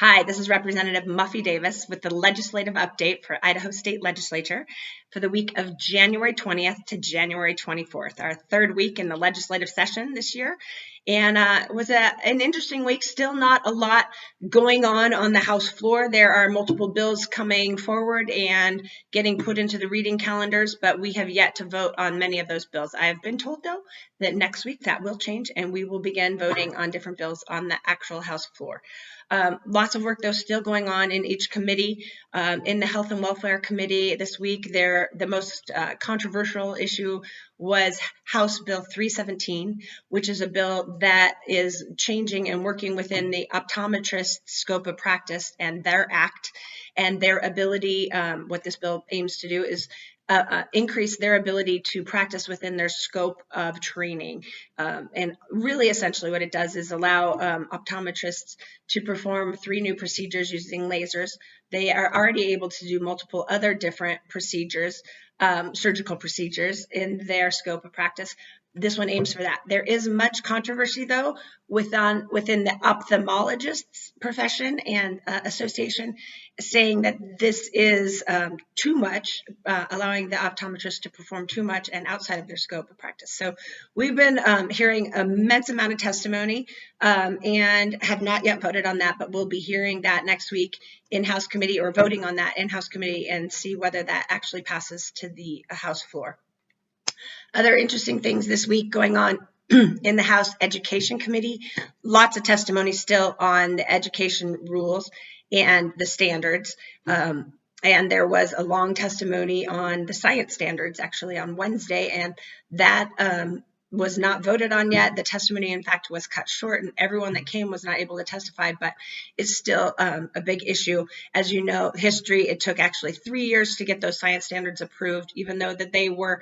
Hi, this is Representative Muffy Davis with the legislative update for Idaho State Legislature for the week of January 20th to January 24th, our third week in the legislative session this year. And it was an interesting week, still not a lot going on the House floor. There are multiple bills coming forward and getting put into the reading calendars, but we have yet to vote on many of those bills. I have been told, though, that next week that will change and we will begin voting on different bills on the actual House floor. Lots of work, though, still going on in each committee. In the Health and Welfare Committee this week, the most controversial issue was House Bill 317, which is a bill that is changing and working within the optometrist scope of practice and their act and their ability. What this bill aims to do is increase their ability to practice within their scope of training. And really, essentially, what it does is allow optometrists to perform 3 new procedures using lasers. They are already able to do multiple other different procedures, surgical procedures in their scope of practice. This one aims for that. There is much controversy, though, within the ophthalmologists profession and association, saying that this is too much, allowing the optometrists to perform too much and outside of their scope of practice. So we've been hearing an immense amount of testimony and have not yet voted on that, but we'll be hearing that next week in House committee or voting on that in House committee and see whether that actually passes to the House floor. Other interesting things this week going on in the House Education Committee, lots of testimony still on the education rules and the standards. And there was a long testimony on the science standards actually on Wednesday, and that was not voted on yet. The testimony, in fact, was cut short, and everyone that came was not able to testify, but it's still a big issue. As you know, history, it took actually 3 years to get those science standards approved, even though that they were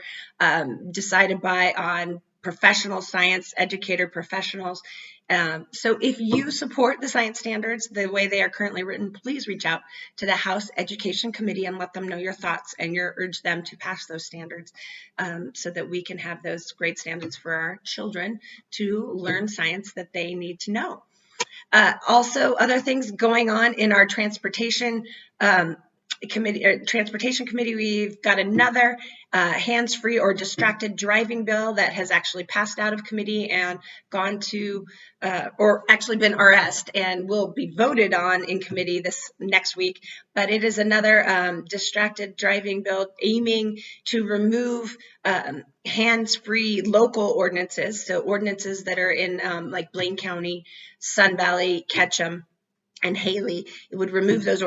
decided on professional science educator professionals. So if you support the science standards the way they are currently written, please reach out to the House Education Committee and let them know your thoughts and urge them to pass those standards so that we can have those great standards for our children to learn science that they need to know. Also, other things going on in our transportation committee, we've got another hands-free or distracted driving bill that has actually passed out of committee and gone to, or actually been RS'd and will be voted on in committee this next week. But it is another distracted driving bill aiming to remove hands-free local ordinances, so ordinances that are in like Blaine County, Sun Valley, Ketchum, and Haley. It would remove those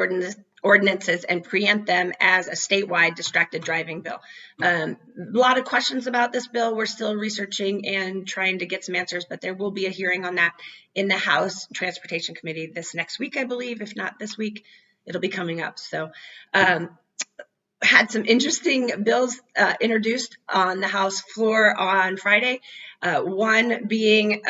ordinances and preempt them as a statewide distracted driving bill. A lot of questions about this bill. We're still researching and trying to get some answers, but there will be a hearing on that in the House Transportation Committee this next week, I believe. If not this week, it'll be coming up. So had some interesting bills introduced on the House floor on Friday. One being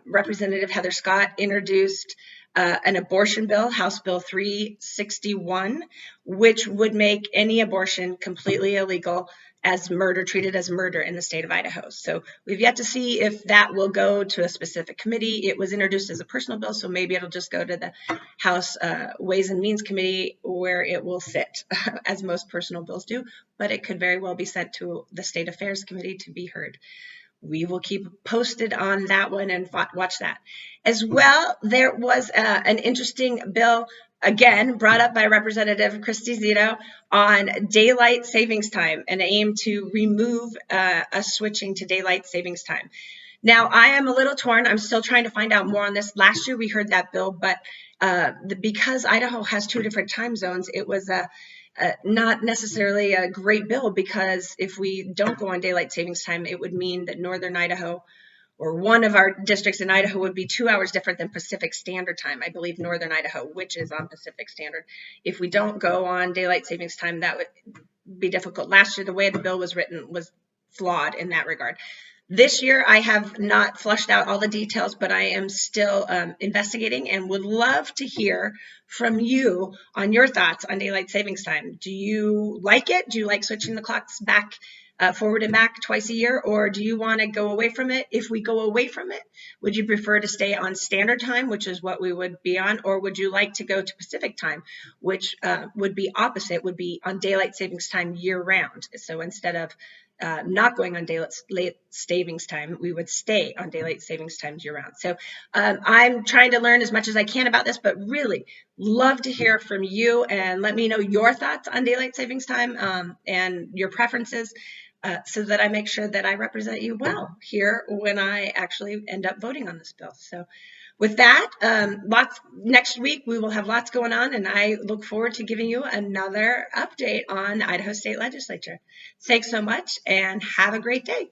Representative Heather Scott introduced an abortion bill, House Bill 361, which would make any abortion completely illegal as murder, treated as murder in the state of Idaho. So we've yet to see if that will go to a specific committee. It was introduced as a personal bill, so maybe it'll just go to the House Ways and Means Committee where it will sit, as most personal bills do, but it could very well be sent to the State Affairs Committee to be heard. We will keep posted on that one and watch that. As well, there was an interesting bill, again, brought up by Representative Christy Zito on daylight savings time, an aim to remove us switching to daylight savings time. Now, I am a little torn. I'm still trying to find out more on this. Last year, we heard that bill, but because Idaho has 2 different time zones, it was not necessarily a great bill, because if we don't go on daylight savings time, it would mean that Northern Idaho, or one of our districts in Idaho, would be 2 hours different than Pacific Standard Time. I believe Northern Idaho, which is on Pacific Standard. If we don't go on daylight savings time, that would be difficult. Last year, the way the bill was written was flawed in that regard. This year, I have not flushed out all the details, but I am still investigating and would love to hear from you on your thoughts on daylight savings time. Do you like it? Do you like switching the clocks back forward and back twice a year, or do you want to go away from it? If we go away from it, would you prefer to stay on standard time, which is what we would be on, or would you like to go to Pacific time, which would be opposite, would be on daylight savings time year round? So instead of not going on daylight savings time, we would stay on daylight savings time year round. So I'm trying to learn as much as I can about this, but really love to hear from you, and let me know your thoughts on daylight savings time and your preferences, so that I make sure that I represent you well here when I actually end up voting on this bill. So with that, next week we will have lots going on, and I look forward to giving you another update on Idaho State Legislature. Thanks so much, and have a great day.